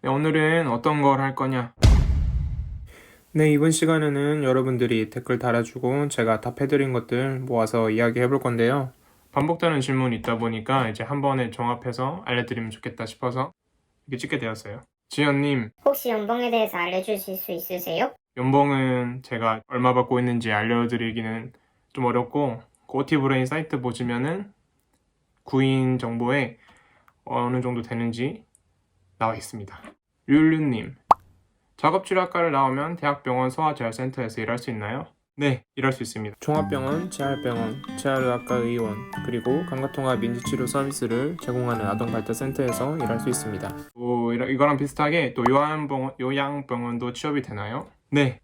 네, 오늘은 어떤 걸 할 거냐? 네, 이번 시간에는 여러분들이 댓글 달아주고 제가 답해드린 것들 모아서 이야기해 볼 건데요. 반복되는 질문이 있다 보니까 이제 한 번에 종합해서 알려드리면 좋겠다 싶어서 이렇게 찍게 되었어요. 지연님, 혹시 연봉에 대해서 알려주실 수 있으세요? 연봉은 제가 얼마 받고 있는지 알려드리기는 좀 어렵고 그 OT브레인 사이트 보시면은 구인 정보에 어느 정도 되는지 나와 있습니다. 율류님, 작업치료학과를 나오면 대학병원 소아재활센터에서 일할 수 있나요? 네, 일할 수 있습니다. 종합병원, 재활병원, 재활의학과 의원, 그리고 감가통합 민지치료 서비스를 제공하는 아동발달센터에서 일할 수 있습니다. 이거랑 비슷하게 또 요양병원도 취업이 되나요? 네,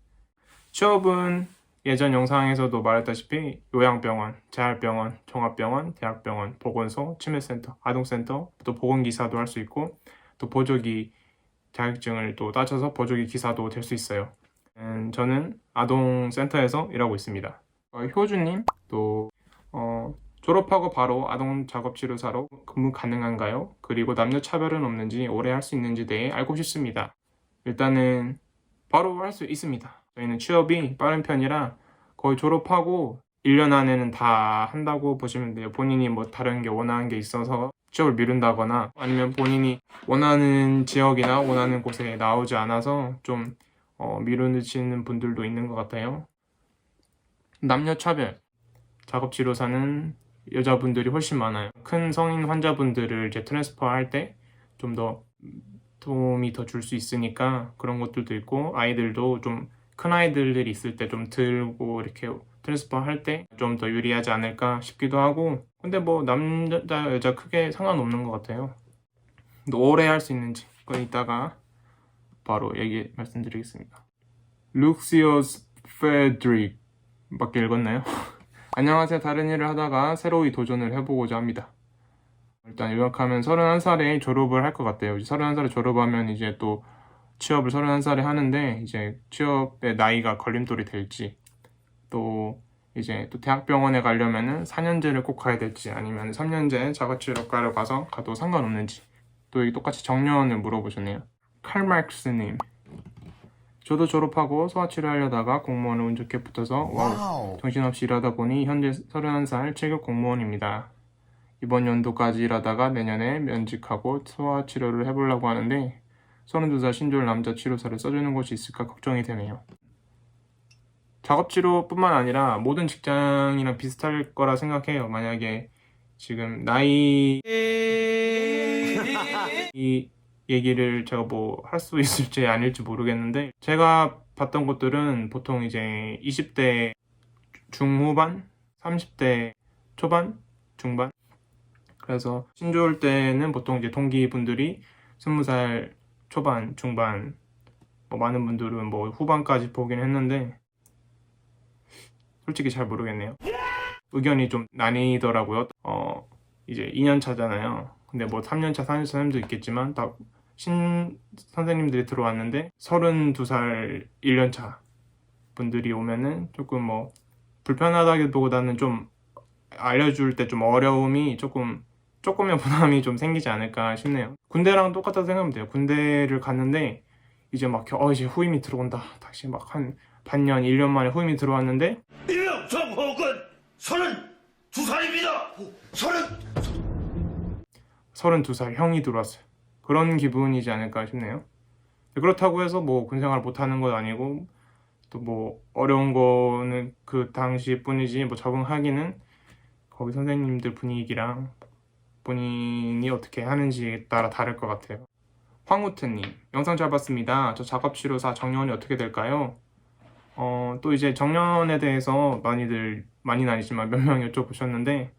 취업은 예전 영상에서도 말했다시피 요양병원, 재활병원, 종합병원, 대학병원, 보건소, 치매센터, 아동센터, 또 보건기사도 할 수 있고 또 보조기 자격증을 또 따져서 보조기 기사도 될 수 있어요. 저는 아동센터에서 일하고 있습니다. 효주님, 또 졸업하고 바로 아동작업치료사로 근무 가능한가요? 그리고 남녀 차별은 없는지 오래 할 수 있는지 대해 알고 싶습니다. 일단은 바로 할 수 있습니다. 저희는 취업이 빠른 편이라 거의 졸업하고 1년 안에는 다 한다고 보시면 돼요. 본인이 뭐 다른 게 원하는 게 있어서 취업을 미룬다거나 아니면 본인이 원하는 지역이나 원하는 곳에 나오지 않아서 좀 미루시는 분들도 있는 것 같아요. 남녀 차별, 작업치료사는 여자분들이 훨씬 많아요. 큰 성인 환자분들을 이제 트랜스퍼 할 때 좀 더 도움이 더 줄 수 있으니까 그런 것들도 있고, 아이들도 좀 큰 아이들이 있을 때 좀 들고 이렇게 트랜스퍼 할 때 좀 더 유리하지 않을까 싶기도 하고, 근데 뭐 남자 여자 크게 상관없는 것 같아요. 근데 오래 할 수 있는지 그건 이따가 바로 말씀드리겠습니다. 룩시오스 페드릭 밖에 읽었나요? 안녕하세요. 다른 일을 하다가 새로이 도전을 해보고자 합니다. 일단 요약하면 31살에 졸업을 할 것 같아요. 31살에 졸업하면 이제 또 취업을 31살에 하는데, 이제 취업의 나이가 걸림돌이 될지, 또 이제 또 대학병원에 가려면은 4년제를 꼭 가야 될지, 아니면 3년제 작업치료과를 가도 상관없는지, 또 여기 똑같이 정년을 물어보셨네요. 칼마크스님, 저도 졸업하고 소아치료 하려다가 공무원을 운 좋게 붙어서 정신없이 일하다 보니 현재 31살 7급 공무원입니다. 이번 연도까지 일하다가 내년에 면직하고 소아치료를 해보려고 하는데 32살 신졸 남자 치료사를 써주는 곳이 있을까 걱정이 되네요. 작업치료뿐만 아니라 모든 직장이랑 비슷할 거라 생각해요. 만약에 지금 나이 이 얘기를 제가 뭐 할 수 있을지 아닐지 모르겠는데, 제가 봤던 곳들은 보통 이제 20대 중후반, 30대 초반, 중반, 그래서 신졸 때는 보통 이제 동기분들이 20살 초반, 중반, 뭐 많은 분들은 뭐 후반까지 보긴 했는데 솔직히 잘 모르겠네요. 의견이 좀 나뉘더라고요. 이제 2년 차잖아요. 근데 뭐 3년 차, 4년 차 사람도 있겠지만 다 선생님들이 들어왔는데 32살 1년 차 분들이 오면은 조금 뭐 불편하다기보다는 좀 알려줄 때 좀 어려움이 조금의 부담이 좀 생기지 않을까 싶네요. 군대랑 똑같다고 생각하면 돼요. 군대를 갔는데 이제 막 이제 후임이 들어온다. 다시 막 한 반년, 1년 만에 후임이 들어왔는데 일명 정호근 32살입니다. 32살 형이 들어왔어요. 그런 기분이지 않을까 싶네요. 그렇다고 해서 뭐 군생활 못하는 건 아니고 또 뭐 어려운 거는 그 당시 뿐이지 뭐 적응하기는 거기 선생님들 분위기랑 본인이 어떻게 하는지에 따라 다를 것 같아요. 황우트님, 영상 잘 봤습니다. 저 작업치료사 정년이 어떻게 될까요? 또 이제 정년에 대해서 많이는 아니지만 몇 명 여쭤보셨는데,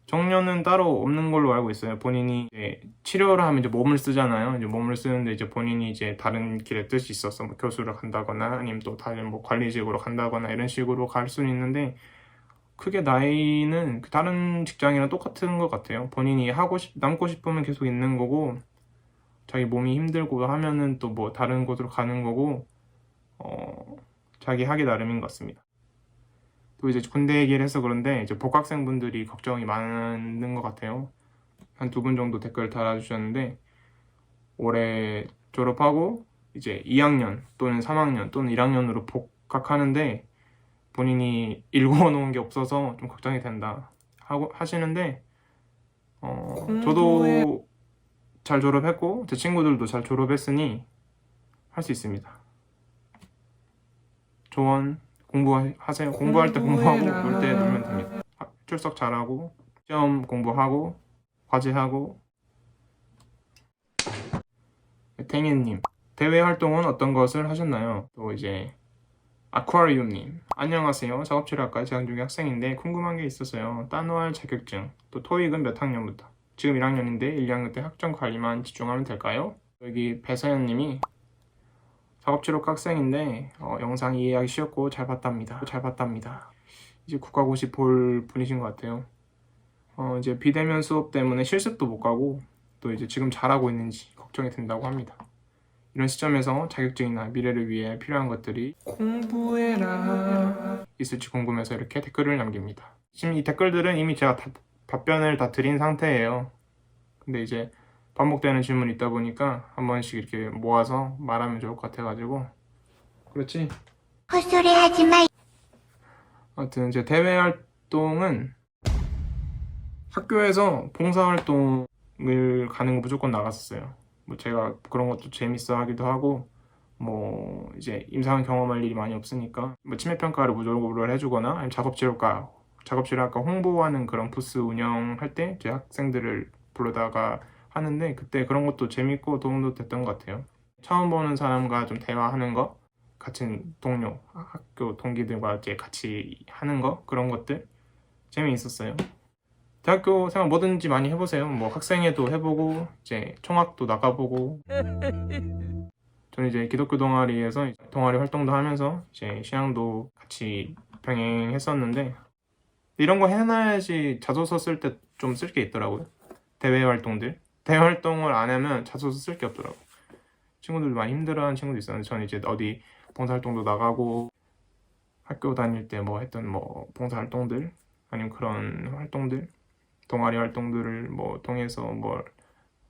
정년은 따로 없는 걸로 알고 있어요. 본인이 이제 치료를 하면 이제 몸을 쓰잖아요. 이제 몸을 쓰는데 이제 본인이 이제 다른 길에 뜻이 있어서 뭐 교수를 간다거나 아니면 또 다른 뭐 관리직으로 간다거나 이런 식으로 갈 수는 있는데, 크게 나이는 다른 직장이랑 똑같은 것 같아요. 본인이 남고 싶으면 계속 있는 거고, 자기 몸이 힘들고 하면은 또 뭐 다른 곳으로 가는 거고, 자기 하기 나름인 것 같습니다. 또 이제 군대 얘기를 해서 그런데 이제 복학생분들이 걱정이 많은 것 같아요. 한 2분 정도 댓글 달아주셨는데, 올해 졸업하고 이제 2학년 또는 3학년 또는 1학년으로 복학하는데 본인이 읽어놓은 게 없어서 좀 걱정이 된다 하고 하시는데 저도 잘 졸업했고 제 친구들도 잘 졸업했으니 할 수 있습니다. 조언 공부하세요. 공부할 때 공부하고 놀 때 놀면 됩니다. 출석 잘하고 시험 공부하고 과제하고. 탱이님, 대외 활동은 어떤 것을 하셨나요? 또 이제 아쿠아리움님, 안녕하세요. 작업치료학과 재학 중인 학생인데 궁금한 게 있어서요. 따노할 자격증, 또 토익은 몇 학년부터? 지금 1학년인데 1, 2학년 때 학점 관리만 집중하면 될까요? 여기 배서연님이 작업치료과 학생인데 영상 이해하기 쉬웠고 잘 봤답니다. 이제 국가고시 볼 분이신 것 같아요. 이제 비대면 수업 때문에 실습도 못 가고 또 이제 지금 잘하고 있는지 걱정이 된다고 합니다. 이런 시점에서 자격증이나 미래를 위해 필요한 것들이 공부해라 있을지 궁금해서 이렇게 댓글을 남깁니다. 지금 이 댓글들은 이미 제가 답변을 다 드린 상태예요. 근데 이제 반복되는 질문이 있다 보니까 한 번씩 이렇게 모아서 말하면 좋을 것 같아가지고. 그렇지? 헛소리 하지 마. 아무튼 제 대외 활동은 학교에서 봉사활동을 가는 거 무조건 나갔었어요. 뭐 제가 그런 것도 재밌어 하기도 하고 뭐 이제 임상 경험할 일이 많이 없으니까 뭐 치매평가를 무조건 해주거나 아니면 작업치료학과 홍보하는 그런 부스 운영할 때 제 학생들을 불러다가 하는데 그때 그런 것도 재밌고 도움도 됐던 것 같아요. 처음 보는 사람과 좀 대화하는 거, 같은 동료, 학교 동기들과 이제 같이 하는 거, 그런 것들 재미있었어요. 대학교 생활 뭐든지 많이 해보세요. 뭐 학생회도 해보고 이제 총학도 나가보고. 저는 이제 기독교 동아리에서 동아리 활동도 하면서 이제 신앙도 같이 병행했었는데 이런 거 해놔야지 자소서 쓸 때 좀 쓸 게 있더라고요. 대외 활동을 안 하면 자소서 쓸 게 없더라고요. 친구들도 많이 힘들어하는 친구도 있었는데 저는 이제 어디 봉사활동도 나가고 학교 다닐 때 뭐 했던 뭐 봉사활동들 아니면 그런 활동들 동아리 활동들을 뭐 통해서 뭐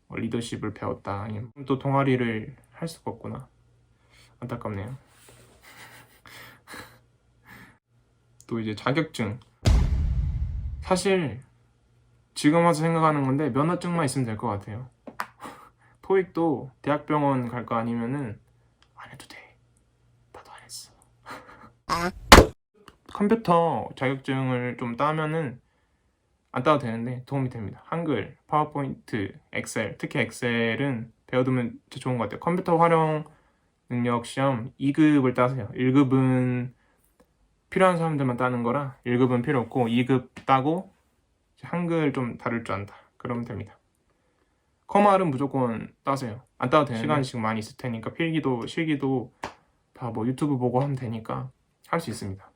리더십을 배웠다 아니면 또 동아리를 할 수가 없구나. 안타깝네요. 또 이제 자격증, 사실 지금 와서 생각하는 건데 면허증만 있으면 될 것 같아요. 토익도 대학병원 갈 거 아니면은 안 해도 돼. 나도 안 했어. 컴퓨터 자격증을 좀 따면은 안 따도 되는데 도움이 됩니다. 한글, 파워포인트, 엑셀, 특히 엑셀은 배워두면 진짜 좋은 것 같아요. 컴퓨터 활용 능력 시험 2급을 따세요. 1급은 필요한 사람들만 따는 거라 1급은 필요 없고 2급 따고 한글 좀 다룰 줄 안다. 그러면 됩니다. 컴알은 무조건 따세요. 안 따도 되는데 시간이 지금 많이 있을 테니까 필기도 실기도 다 뭐 유튜브 보고 하면 되니까 할 수 있습니다.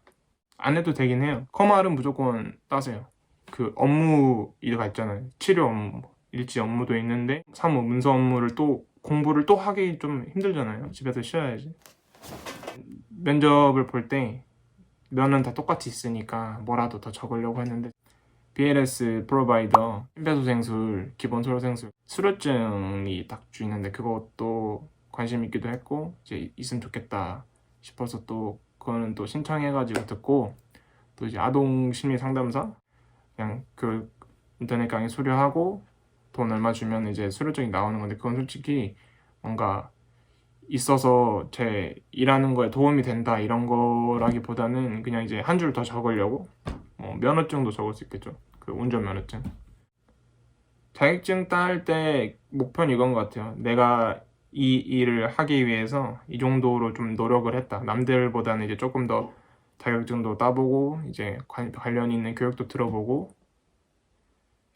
안 해도 되긴 해요. 컴알은 무조건 따세요. 그 업무 일가 있잖아요. 치료 업무, 일지 업무도 있는데 사무 문서 업무를 또 공부를 또 하기 좀 힘들잖아요. 집에서 쉬어야지. 면접을 볼 때 면은 다 똑같이 있으니까 뭐라도 더 적으려고 했는데 BLS 프로바이더 심폐소생술, 기본 소로생술 수료증이 딱 주있는데 그것도 관심 있기도 했고 이제 있으면 좋겠다 싶어서 또 그거는 또 신청해가지고 듣고 또 이제 아동 심리 상담사 그냥 그 인터넷 강의 수료하고 돈 얼마 주면 이제 수료증이 나오는 건데 그건 솔직히 뭔가 있어서 제 일하는 거에 도움이 된다 이런 거라기보다는 그냥 이제 한 줄 더 적으려고 뭐 면허증도 적을 수 있겠죠. 그 운전 면허증. 자격증 딸 때 목표는 이건 것 같아요. 내가 이 일을 하기 위해서 이 정도로 좀 노력을 했다. 남들보다는 이제 조금 더 자격증도 따보고 이제 관련 있는 교육도 들어보고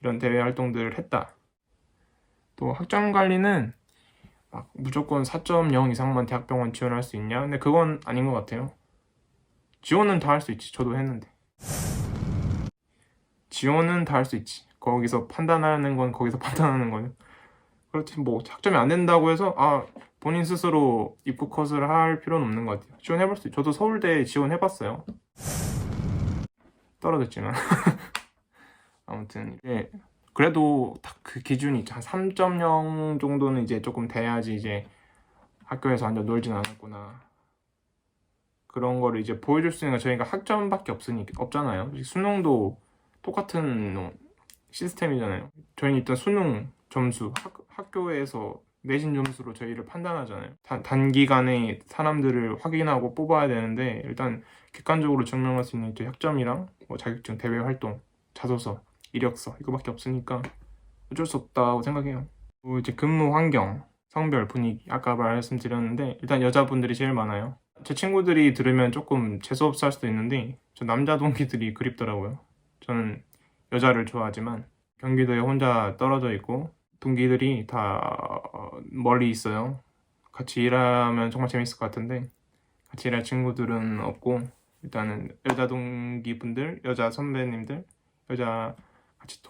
이런 대외 활동들을 했다. 또 학점 관리는 막 무조건 4.0 이상만 대학병원 지원할 수 있냐? 근데 그건 아닌 것 같아요. 지원은 다 할 수 있지. 저도 했는데. 지원은 다 할 수 있지. 거기서 판단하는 건 거기서 판단하는 거예요. 그렇지 뭐 학점이 안 된다고 해서 본인 스스로 입국 컷을 할 필요는 없는 것 같아요. 지원해볼 수 있죠. 저도 서울대 지원해봤어요. 떨어졌지만 아무튼 그래도 딱 그 기준이 있죠. 한 3.0 정도는 이제 조금 돼야지 이제 학교에서 완전 놀진 않았구나. 그런 거를 이제 보여줄 수 있는 건 저희가 학점밖에 없잖아요. 수능도 똑같은 시스템이잖아요. 저희는 일단 수능 점수, 학교에서 내신 점수로 저희를 판단하잖아요. 단기간에 사람들을 확인하고 뽑아야 되는데 일단 객관적으로 증명할 수 있는 이제 학점이랑 뭐 자격증, 대외 활동, 자소서, 이력서 이거밖에 없으니까 어쩔 수 없다고 생각해요. 그리고 이제 근무 환경, 성별, 분위기 아까 말씀드렸는데 일단 여자분들이 제일 많아요. 제 친구들이 들으면 조금 재수없어 할 수도 있는데 저 남자 동기들이 그립더라고요. 저는 여자를 좋아하지만 경기도에 혼자 떨어져 있고 동기들이 다 멀리 있어요. 같이 일하면 정말 재밌을 것 같은데 같이 일할 친구들은 없고 일단은 여자 동기분들, 여자 선배님들, 여자 같이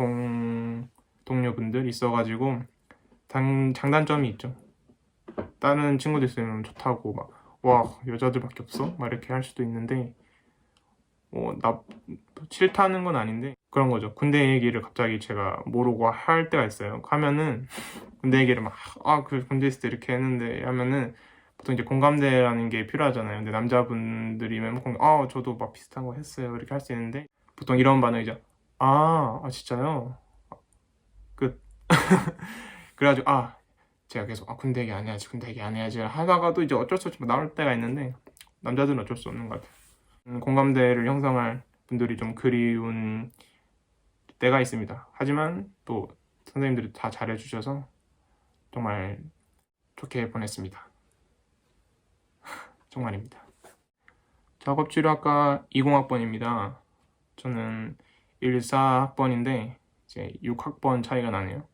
동료분들 있어가지고 장단점이 있죠. 다른 친구들 있으면 좋다고 막 와 여자들밖에 없어? 막 이렇게 할 수도 있는데 나 싫다는 건 아닌데 그런 거죠. 군대 얘기를 갑자기 제가 모르고 할 때가 있어요. 하면은 군대 얘기를 막 그 군대 있을 때 이렇게 했는데 하면은 보통 이제 공감대라는 게 필요하잖아요. 근데 남자분들이면 저도 막 비슷한 거 했어요. 이렇게 할 수 있는데 보통 이런 반응이죠. 진짜요? 끝. 그래가지고 제가 계속 군대 얘기 안 해야지 군대 얘기 안 해야지 하다가도 이제 어쩔 수 없이 나올 때가 있는데 남자들은 어쩔 수 없는 것 같아요. 공감대를 형성할 분들이 좀 그리운 때가 있습니다. 하지만 또 선생님들이 다 잘해주셔서 정말 좋게 보냈습니다. 정말입니다. 작업치료학과 20학번입니다. 저는 14학번인데 이제 6학번 차이가 나네요.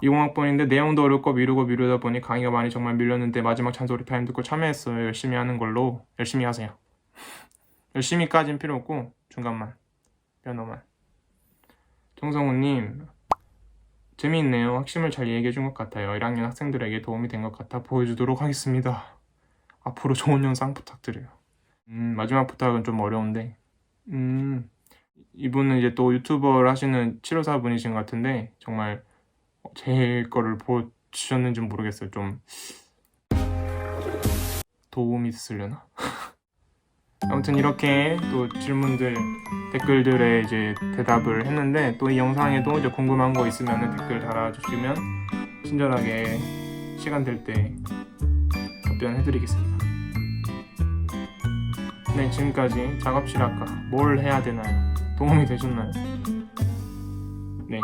20학번인데 내용도 어렵고 미루다 보니 강의가 많이 정말 밀렸는데 마지막 잔소리 타임 듣고 참여했어요. 열심히 하는 걸로 열심히 하세요. 열심히까진 필요 없고 중간만 면허만. 정성우님 재미있네요. 핵심을 잘 얘기해준 것 같아요. 1학년 학생들에게 도움이 된 것 같아 보여주도록 하겠습니다. 앞으로 좋은 영상 부탁드려요. 마지막 부탁은 좀 어려운데 이분은 이제 또 유튜버를 하시는 치료사분이신 것 같은데 정말 제 거를 보셨는지 모르겠어요. 좀 도움이 됐으려나? 아무튼 이렇게 또 질문들, 댓글들에 이제 대답을 했는데 또 이 영상에도 이제 궁금한 거 있으면 댓글 달아주시면 친절하게 시간 될 때 답변해드리겠습니다. 네, 지금까지 작업실학과 뭘 해야 되나요? 도움이 되셨나요? 네.